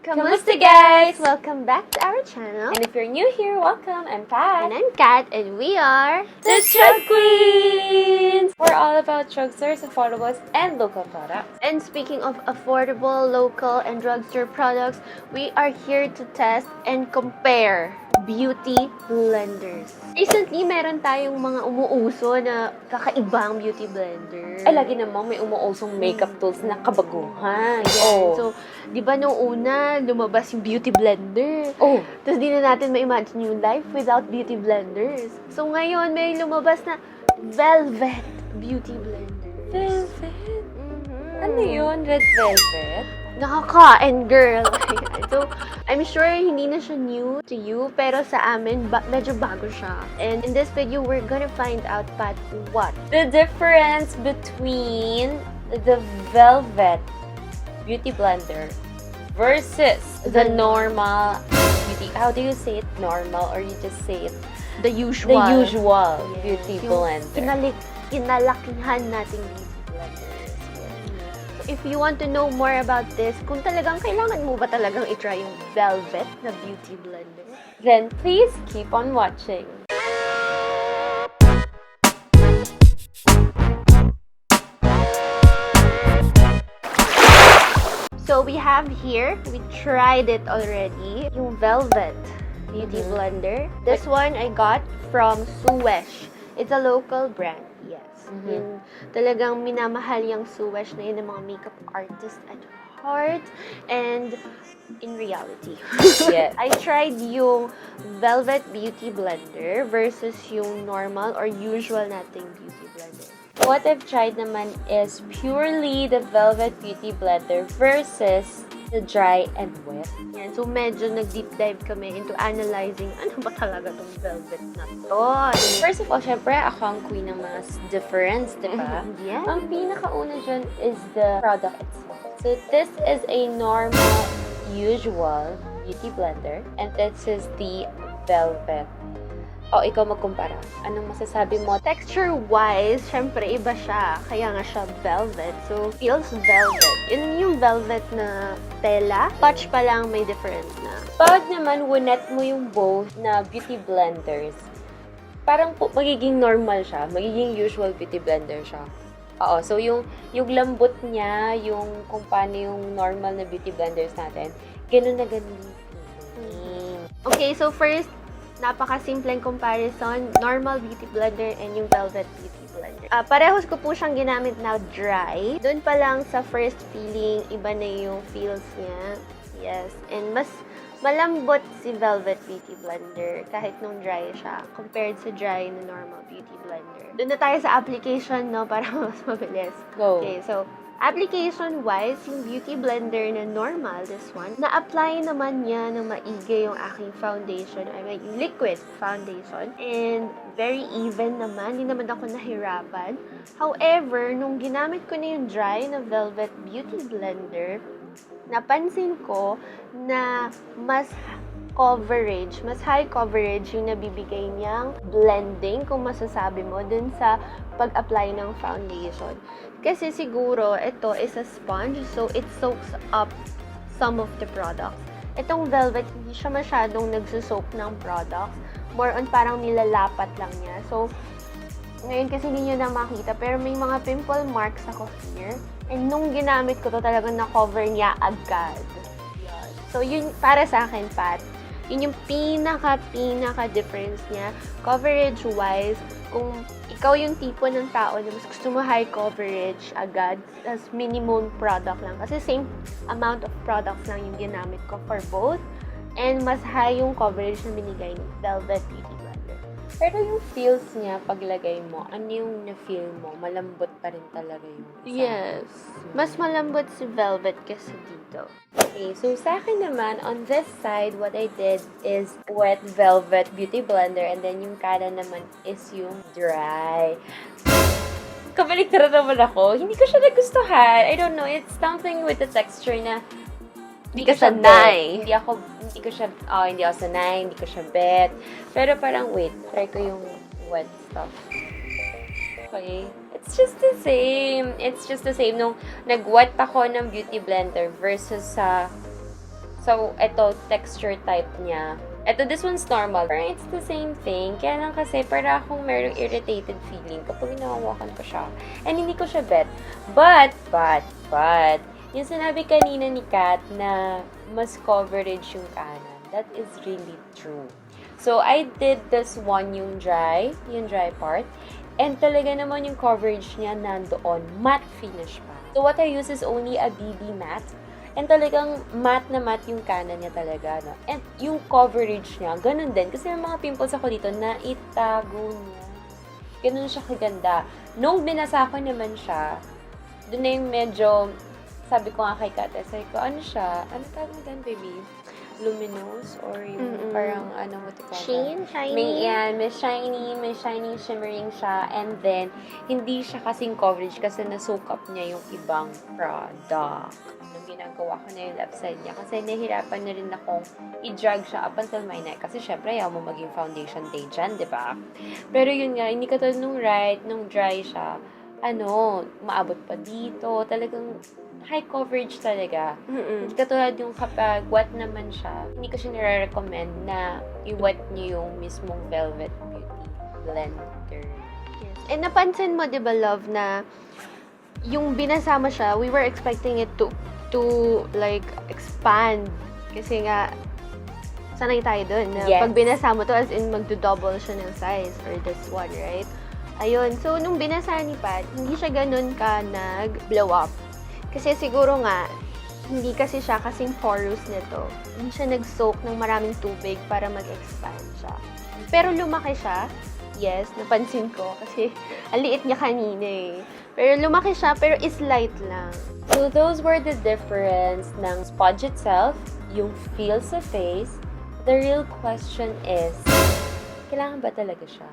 Kamusta guys? Welcome back to our channel. And if you're new here, welcome. I'm Pat. And I'm Kat, and we are the Chug Queens! We're all about drugstores, affordables, and local products. And speaking of affordable, local, and drugstore products, we are here to test and compare beauty blenders. Recently, meron tayong mga umuuso na kakaibang beauty blender. Ay, lagi namang may umuusong makeup tools na kabaguhan. Oh. So, di ba nung una, lumabas yung beauty blender. Oh. Tapos di na natin ma-imagine yung life without beauty blenders. So, ngayon, may lumabas na velvet beauty blender. Velvet? Ano yun? Red velvet? Nakakain, girl. So, I'm sure hindi na siya new to you, pero sa amin, medyo bago siya. And in this video, we're gonna find out, Pat, what? The difference between the velvet beauty blender versus the normal beauty. How do you say it? Normal, or you just say it? The usual. The usual Yes. beauty Yung blender. kinalakihan nating beauty blenders. If you want to know more about this, kung talagang kailangan mo ba talagang i-try yung velvet na beauty blender, then please keep on watching. so we have here, we tried it already, yung velvet beauty blender. This one I got from Suesh. It's a local brand, yes. Yung talagang minamahal yung Suesh na yun ng mga makeup artist at heart and in reality. Yes. I tried yung velvet beauty blender versus yung normal or usual nating beauty blender. What I've tried naman is purely the velvet beauty blender versus the dry and wet. Yan. So, medyo nag-deep dive kami into analyzing ano ba talaga tong velvet na to. First of all, syempre, ako ang queen ng mga difference, di ba? Yeah. Ang pinakauna dyan is the product itself. So, this is a normal, usual beauty blender. And this is the velvet. O, ikaw magkumpara. Anong masasabi mo? Texture-wise, syempre, iba siya. Kaya nga siya velvet. So, feels velvet. Yun yung velvet na tela. Touch pa lang may difference na. Pag naman, winet mo yung both na beauty blenders, parang magiging normal siya. Magiging usual beauty blender siya. Oo. So, yung lambot niya, yung kung paano yung normal na beauty blenders natin, ganun na ganun. Okay, so first, napaka-simpleng comparison, normal beauty blender and yung velvet beauty blender. Parehos ko po siyang ginamit na dry. Doon pa lang sa first feeling, iba na yung feels niya. Yes. And mas malambot si velvet beauty blender kahit nung dry siya compared sa dry na normal beauty blender. Doon na tayo sa application, no? Para mas mabilis. Go. Okay, so application-wise, yung beauty blender na normal, this one, na-apply naman niya ng maigi yung aking foundation, I mean, liquid foundation. And very even naman, hindi naman ako nahirapan. However, nung ginamit ko na yung dry na velvet beauty blender, napansin ko na mas high coverage yung nabibigay niyang blending, kung masasabi mo, dun sa pag-apply ng foundation. Kasi siguro, ito is a sponge, so it soaks up some of the products. Itong velvet, hindi siya masyadong nagsusoak ng products. More on parang nilalapat lang niya. So, ngayon kasi hindi nyo na makita, pero may mga pimple marks ako here. And nung ginamit ko to, talagang na-cover niya agad. So, yun, para sa akin, Pat, yun yung pinaka-difference niya. Coverage-wise, kung ikaw yung tipo ng tao na mas gusto mo high coverage agad, as minimum product lang. Kasi same amount of products lang yung ginamit ko for both. And mas high yung coverage na binigay ng Velvet Beauty Blender. Pero yung feels niya, paglagay mo, ano yung na-feel mo? Malambot pa rin talaga yung Yes. Mas malambot si Velvet kasi dito. Okay, so sa akin naman, on this side, what I did is wet velvet beauty blender, and then yung kanan naman is yung dry. Kabaliktara naman ako. Hindi ko siya nagustuhan. I don't know, it's something with the texture na Hindi ka sanay. Hindi ako sanay, hindi ko siya bet. Pero parang, wait, try ko yung wet stuff. Okay. It's just the same. It's just the same. Nung nag-wet ako ng beauty blender versus sa So, ito, texture type niya. Ito, this one's normal. Pero it's the same thing. Kaya lang kasi, para akong merong irritated feeling kapag inahawakan ko siya. And hindi ko siya bet. But, yung sinabi kanina ni Kat na mas coverage yung kanan. That is really true. So, I did this one, yung dry part. And talaga naman yung coverage niya nandoon. Matte finish pa. So, what I use is only a BB matte. And talagang matte na matte yung kanan niya talaga, no? And yung coverage niya, ganun din. Kasi may mga pimples ako dito na itago niya. Ganun siya kaganda. Nung binasa ko naman siya, doon na yung medyo, sabi ko nga kay Kate, sabi ko, ano siya? Ano tawag mo dyan, baby? Luminous? Or yung parang, what you call Sheen? Shiny? May shiny, shimmering siya. And then, hindi siya kasing coverage kasi nasoak up niya yung ibang product. Nung ginagawa ko na yung left side niya. Kasi nahihirapan na rin akong i-drag siya up until my neck. Kasi syempre, ayaw mo maging foundation day dyan, di ba? Pero yun nga, hindi katulad nung nung dry siya, maabot pa dito. Talagang high coverage talaga. Katulad yung kapag wet naman siya, hindi ko siya nire-recommend na i-wet niyo yung mismong Velvet Beauty Blender. Yes. And napansin mo, di ba, love, na yung binasama siya, we were expecting it to like expand. Kasi nga, sanay tayo dun. Na Yes. Pag binasama to, as in magdo-double siya ng size for this one, right? Ayun. So, nung binasa ni Pat, hindi siya ganun ka nag-blow up. Kasi siguro nga, hindi kasi siya kasing porous nito. Hindi siya nag-soak ng maraming tubig para mag-expand siya. Pero lumaki siya. Yes, napansin ko. Kasi ang liit niya kanina eh. Pero lumaki siya, pero is light lang. So, those were the difference ng sponge itself, yung feel sa face. The real question is, kailangan ba talaga siya?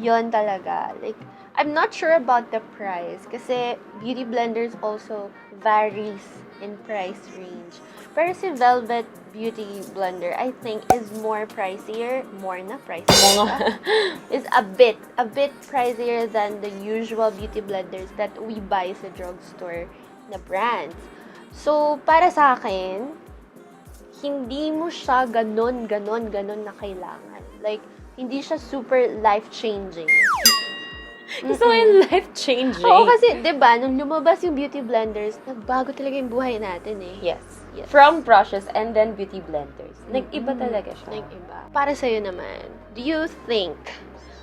Yon talaga. Like, I'm not sure about the price kasi beauty blenders also varies in price range. Pero si Velvet Beauty Blender, I think, is more pricier. Is a bit pricier than the usual beauty blenders that we buy sa drugstore na brands. So, para sa akin, hindi mo siya ganon na kailangan. Like, hindi siya super life-changing. Gusto ko yung life-changing. Oo, kasi, di ba, nung lumabas yung beauty blenders, nagbago talaga yung buhay natin eh. Yes. From brushes and then beauty blenders. Nag-iba talaga siya. Nag-iba. Para sa'yo naman, do you think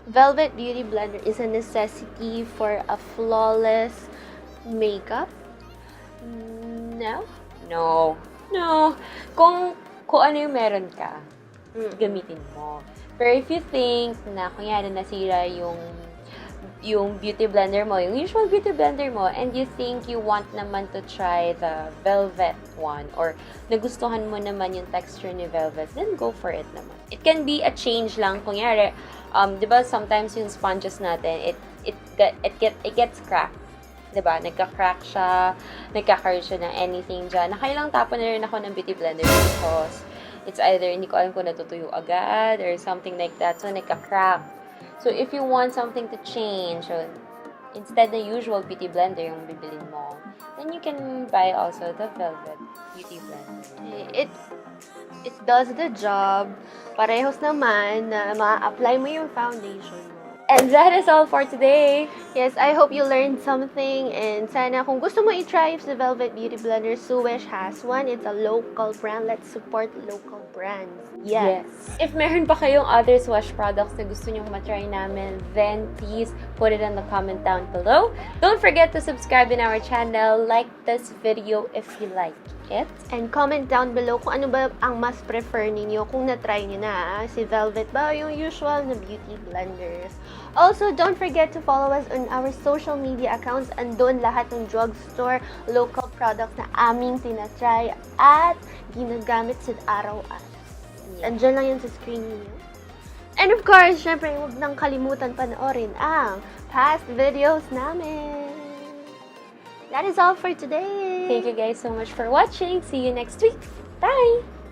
Velvet Beauty Blender is a necessity for a flawless makeup? No? No. Kung ano yung meron ka, gamitin mo. Pero if you think na kunyari nasira yung beauty blender mo, yung usual beauty blender mo, and you think you want naman to try the velvet one, or nagustuhan mo naman yung texture ni velvet, then go for it naman. It can be a change lang. Kunyari, di ba sometimes yung sponges natin, it gets cracked. Diba? Nagka-crack siya, nagkakaroon siya ng anything dyan. Nakailang tapon na rin ako ng beauty blender because it's either hindi ko alam kung natutuyo agad or something like that. So, nagka-crack. So, if you want something to change, so, instead the usual beauty blender yung bibilin mo, then you can buy also the Velvet Beauty Blender. It does the job. Parehos naman na ma-apply mo yung foundation mo. And that is all for today. Yes, I hope you learned something, and sana kung gusto mo i-try the Velvet Beauty Blender, Suesh has one. It's a local brand. Let's support local brands. Yes. If meron pa kayong other Suesh products na gusto nyong matry namin, then please put it in the comment down below. Don't forget to subscribe in our channel, like this video if you like it. And comment down below kung ano ba ang mas prefer ninyo kung na-try nyo na. Si Velvet ba yung usual na beauty blenders? Also, don't forget to follow us on our social media accounts. Andun lahat ng drugstore, local products na aming tinatry at ginagamit sa araw-araw. Andyan lang yan sa screen niyo. And of course, syempre, huwag nang kalimutan panoorin ang past videos namin. That is all for today. Thank you guys so much for watching. See you next week. Bye!